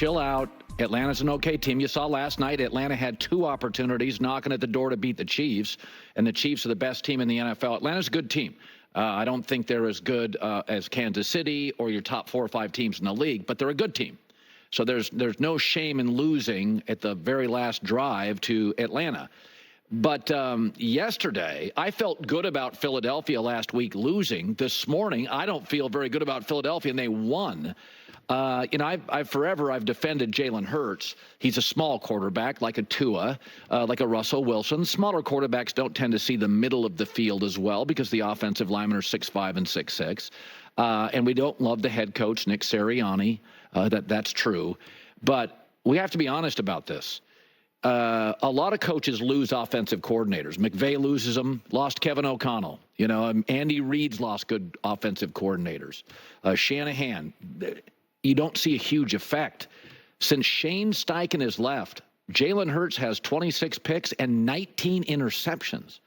Chill out. Atlanta's an okay team. You saw last night Atlanta had 2 opportunities knocking at the door to beat the Chiefs, and the Chiefs are the best team in the NFL. Atlanta's a good team. I don't think they're as good as Kansas City or your top 4 or 5 teams in the league, but they're a good team. So there's no shame in losing at the very last drive to Atlanta. But yesterday, I felt good about Philadelphia last week losing. This morning, I don't feel very good about Philadelphia, and they won. I've forever defended Jalen Hurts. He's a small quarterback, like a Tua, like a Russell Wilson. Smaller quarterbacks don't tend to see the middle of the field as well because the offensive linemen are 6'5" and 6'6". And we don't love the head coach, Nick Sirianni. That's true. But we have to be honest about this. A lot of coaches lose offensive coordinators. McVay loses them, lost Kevin O'Connell. Andy Reid's lost good offensive coordinators. Shanahan, you don't see a huge effect. Since Shane Steichen has left, Jalen Hurts has 26 picks and 19 interceptions.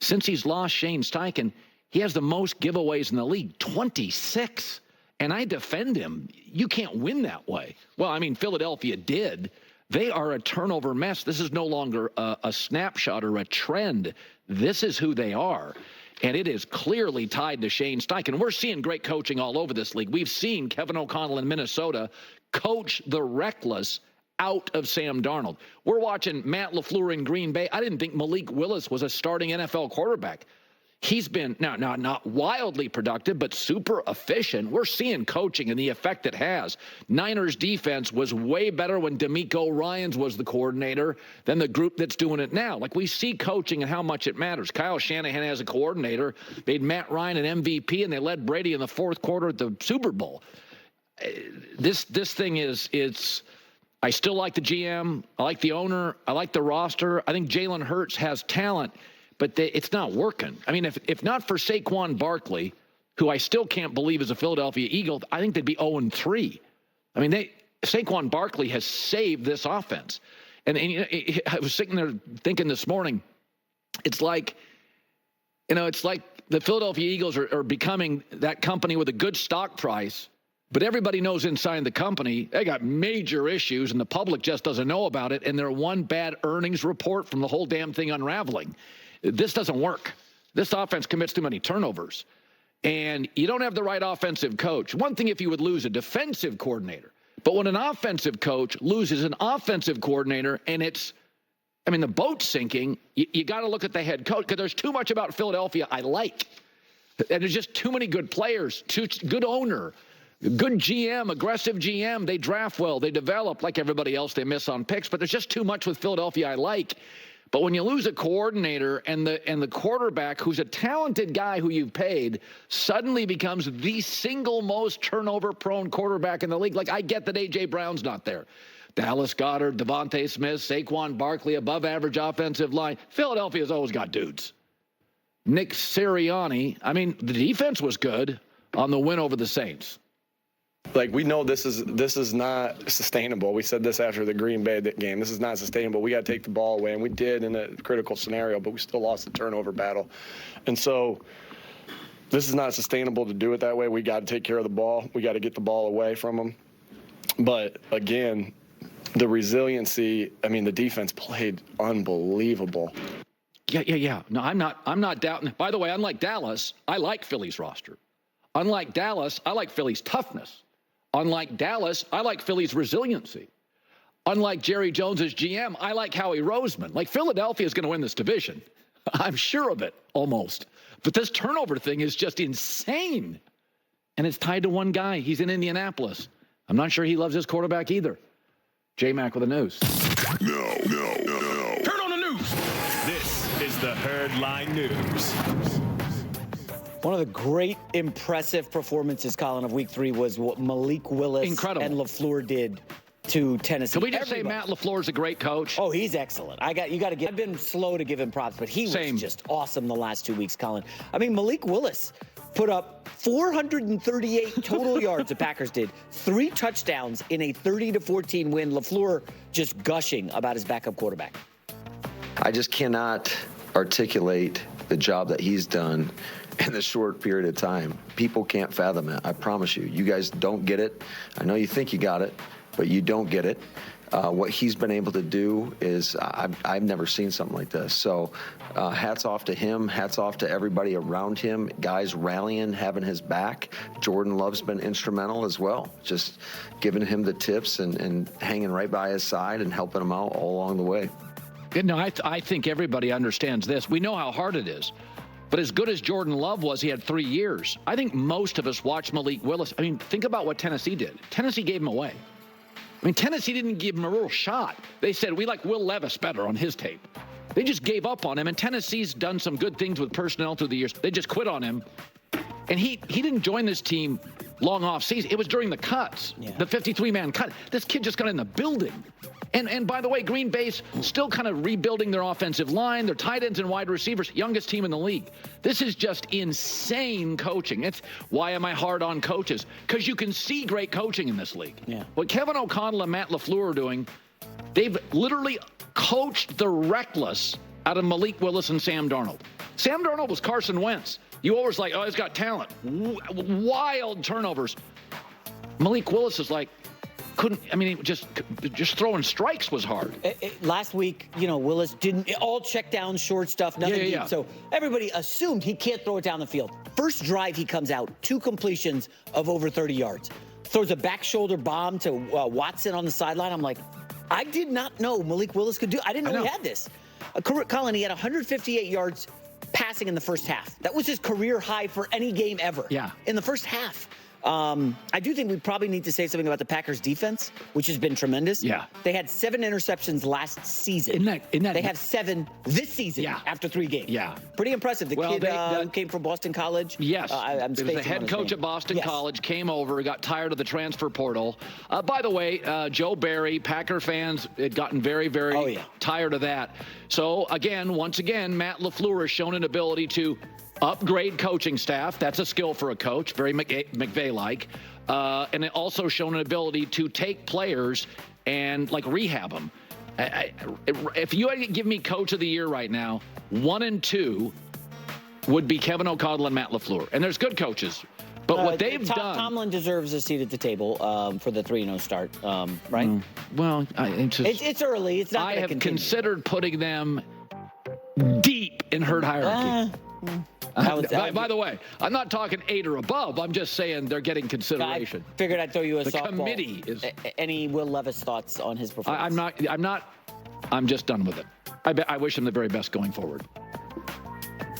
Since he's lost Shane Steichen, he has the most giveaways in the league, 26. And I defend him. You can't win that way. Well, I mean, Philadelphia did. They are a turnover mess. This is no longer a snapshot or a trend. This is who they are. And it is clearly tied to Shane Steichen. We're seeing great coaching all over this league. We've seen Kevin O'Connell in Minnesota coach the reckless out of Sam Darnold. We're watching Matt LaFleur in Green Bay. I didn't think Malik Willis was a starting NFL quarterback. He's been, not wildly productive, but super efficient. We're seeing coaching and the effect it has. Niners defense was way better when DeMeco Ryans was the coordinator than the group that's doing it now. Like, we see coaching and how much it matters. Kyle Shanahan as a coordinator made Matt Ryan an MVP, and they led Brady in the 4th quarter at the Super Bowl. This thing is I still like the GM. I like the owner. I like the roster. I think Jalen Hurts has talent. But it's not working. I mean, if not for Saquon Barkley, who I still can't believe is a Philadelphia Eagle, I think they'd be 0-3. I mean, Saquon Barkley has saved this offense. And I was sitting there thinking this morning, it's like the Philadelphia Eagles are becoming that company with a good stock price, but everybody knows inside the company they got major issues, and the public just doesn't know about it, and they're one bad earnings report from the whole damn thing unraveling. This doesn't work. This offense commits too many turnovers. And you don't have the right offensive coach. One thing if you would lose a defensive coordinator. But when an offensive coach loses an offensive coordinator and the boat's sinking, you got to look at the head coach, because there's too much about Philadelphia I like. And there's just too many good players, good owner, good GM, aggressive GM. They draft well. They develop like everybody else. They miss on picks. But there's just too much with Philadelphia I like. But when you lose a coordinator and the quarterback, who's a talented guy who you've paid, suddenly becomes the single most turnover-prone quarterback in the league. Like, I get that A.J. Brown's not there. Dallas Goedert, Devontae Smith, Saquon Barkley, above-average offensive line. Philadelphia's always got dudes. Nick Sirianni, the defense was good on the win over the Saints. Like, we know this is not sustainable. We said this after the Green Bay game. This is not sustainable. We got to take the ball away, and we did in a critical scenario, but we still lost the turnover battle. And so this is not sustainable to do it that way. We got to take care of the ball. We got to get the ball away from them. But, again, the resiliency, the defense played unbelievable. Yeah. No, I'm not doubting. By the way, unlike Dallas, I like Philly's roster. Unlike Dallas, I like Philly's toughness. Unlike Dallas, I like Philly's resiliency. Unlike Jerry Jones's GM, I like Howie Roseman. Like, Philadelphia is going to win this division. I'm sure of it, almost. But this turnover thing is just insane. And it's tied to one guy. He's in Indianapolis. I'm not sure he loves his quarterback either. J-Mac with the news. No. Turn on the news. This is the Herd Line News. One of the great, impressive performances, Colin, of Week 3 was what Malik Willis and LaFleur did to Tennessee. Can we just say Matt LaFleur is a great coach? Oh, he's excellent. I've been slow to give him props, but he was just awesome the last 2 weeks, Colin. Malik Willis put up 438 total yards, the Packers did. 3 touchdowns in a 30-14 win. LaFleur just gushing about his backup quarterback. I just cannot articulate the job that he's done in this short period of time. People can't fathom it. I promise you. You guys don't get it. I know you think you got it, but you don't get it. What he's been able to do is I've never seen something like this. So hats off to him. Hats off to everybody around him. Guys rallying, having his back. Jordan Love's been instrumental as well. Just giving him the tips and hanging right by his side and helping him out all along the way. No, I think everybody understands this. We know how hard it is. But as good as Jordan Love was, he had 3 years. I think most of us watched Malik Willis. I mean, think about what Tennessee did. Tennessee gave him away. I mean, Tennessee didn't give him a real shot. They said, we like Will Levis better on his tape. They just gave up on him, and Tennessee's done some good things with personnel through the years. They just quit on him. And he didn't join this team long off season. It was during the cuts, the 53-man cut. This kid just got in the building. And by the way, Green Bay's still kind of rebuilding their offensive line, their tight ends and wide receivers, youngest team in the league. This is just insane coaching. It's why am I hard on coaches? Because you can see great coaching in this league. Yeah. What Kevin O'Connell and Matt LaFleur are doing, they've literally coached the reckless out of Malik Willis and Sam Darnold. Sam Darnold was Carson Wentz. You always like, oh, he's got talent. Wild turnovers. Malik Willis is like, just throwing strikes was hard. Last week, Willis didn't all check down, short stuff, nothing deep. So everybody assumed he can't throw it down the field. First drive, he comes out, 2 completions of over 30 yards. Throws a back shoulder bomb to Watson on the sideline. I'm like, I did not know Malik Willis could do. I didn't know he had this. Colin, he had 158 yards passing in the first half. That was his career high for any game ever. Yeah. In the first half. I do think we probably need to say something about the Packers defense, which has been tremendous. Yeah. They had 7 interceptions last season. They have 7 this season after 3 games. Yeah. Pretty impressive. The kid who came from Boston College. Yes. I'm it was the head coach at Boston College, came over, got tired of the transfer portal. By the way, Joe Barry, Packer fans had gotten very, very tired of that. So, once again, Matt LaFleur has shown an ability to upgrade coaching staff. That's a skill for a coach, very McVay-like. And it also shown an ability to take players and, rehab them. If you had to give me coach of the year right now, 1 and 2 would be Kevin O'Connell and Matt LaFleur. And there's good coaches. But what they've done... Tomlin deserves a seat at the table for the 3-0 start, right? Well, it's early. It's not I have considered putting them deep in herd hierarchy. By the way, I'm not talking 8 or above. I'm just saying they're getting consideration. I figured I'd throw you a softball. The committee is... Any Will Levis thoughts on his performance? I'm just done with it. I wish him the very best going forward.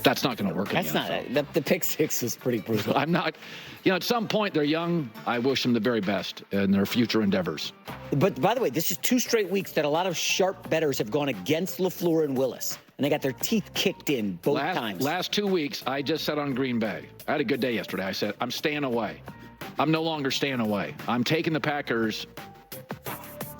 That's not going to work. That's not it. The pick 6 is pretty brutal. I'm not... at some point, they're young. I wish them the very best in their future endeavors. But by the way, this is 2 straight weeks that a lot of sharp bettors have gone against LaFleur and Willis. And they got their teeth kicked in both times. Last 2 weeks, I just said on Green Bay. I had a good day yesterday. I said, I'm staying away. I'm no longer staying away. I'm taking the Packers.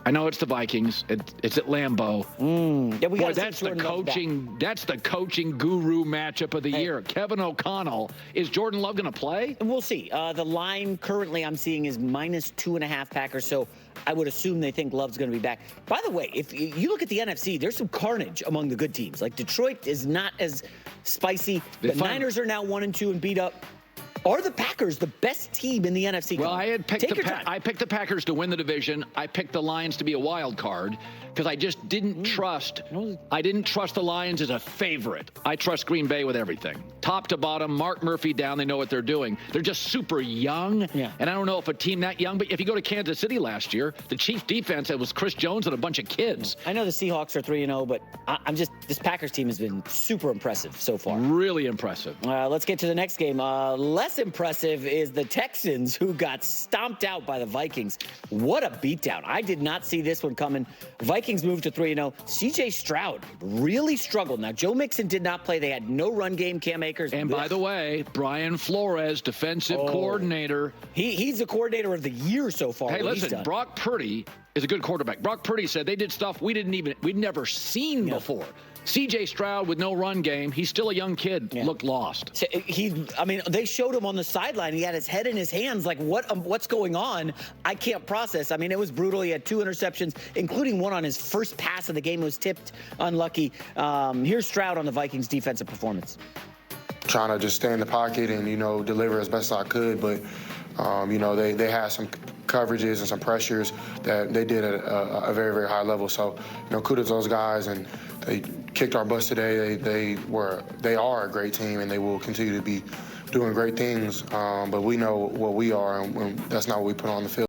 I know it's the Vikings. It's at Lambeau. Boy, that's the coaching. That's the coaching guru matchup of the year. Kevin O'Connell. Is Jordan Love going to play? We'll see. The line currently I'm seeing is -2.5 Packers. So I would assume they think Love's going to be back. By the way, if you look at the NFC, there's some carnage among the good teams. Like Detroit is not as spicy. The Niners are now 1 and 2 and beat up. Are the Packers the best team in the NFC? Well, I picked the Packers to win the division. I picked the Lions to be a wild card because I just didn't trust. I didn't trust the Lions as a favorite. I trust Green Bay with everything, top to bottom. Mark Murphy down. They know what they're doing. They're just super young. Yeah. And I don't know if a team that young, but if you go to Kansas City last year, the Chiefs defense, it was Chris Jones and a bunch of kids. I know the Seahawks are 3-0, but this Packers team has been super impressive so far. Really impressive. Let's get to the next game. Less impressive is the Texans, who got stomped out by the Vikings. What a beatdown. I did not see this one coming. Vikings moved to 3-0. C.J. Stroud really struggled. Now, Joe Mixon did not play. They had no run game. Cam Akers. And by the way, Brian Flores, defensive coordinator. He's the coordinator of the year so far. Hey, listen, Brock Purdy is a good quarterback. Brock Purdy said they did stuff we'd never seen before. C.J. Stroud with no run game. He's still a young kid. Looked lost. So they showed him on the sideline. He had his head in his hands. Like, what's going on? I can't process. It was brutal. He had 2 interceptions, including one on his first pass of the game. It was tipped unlucky. Here's Stroud on the Vikings' defensive performance. Trying to just stay in the pocket and, deliver as best I could. But, they had some coverages and some pressures that they did at a very, very high level. So, kudos to those guys, and they kicked our butts today. They are a great team, and they will continue to be doing great things. But we know what we are, and that's not what we put on the field.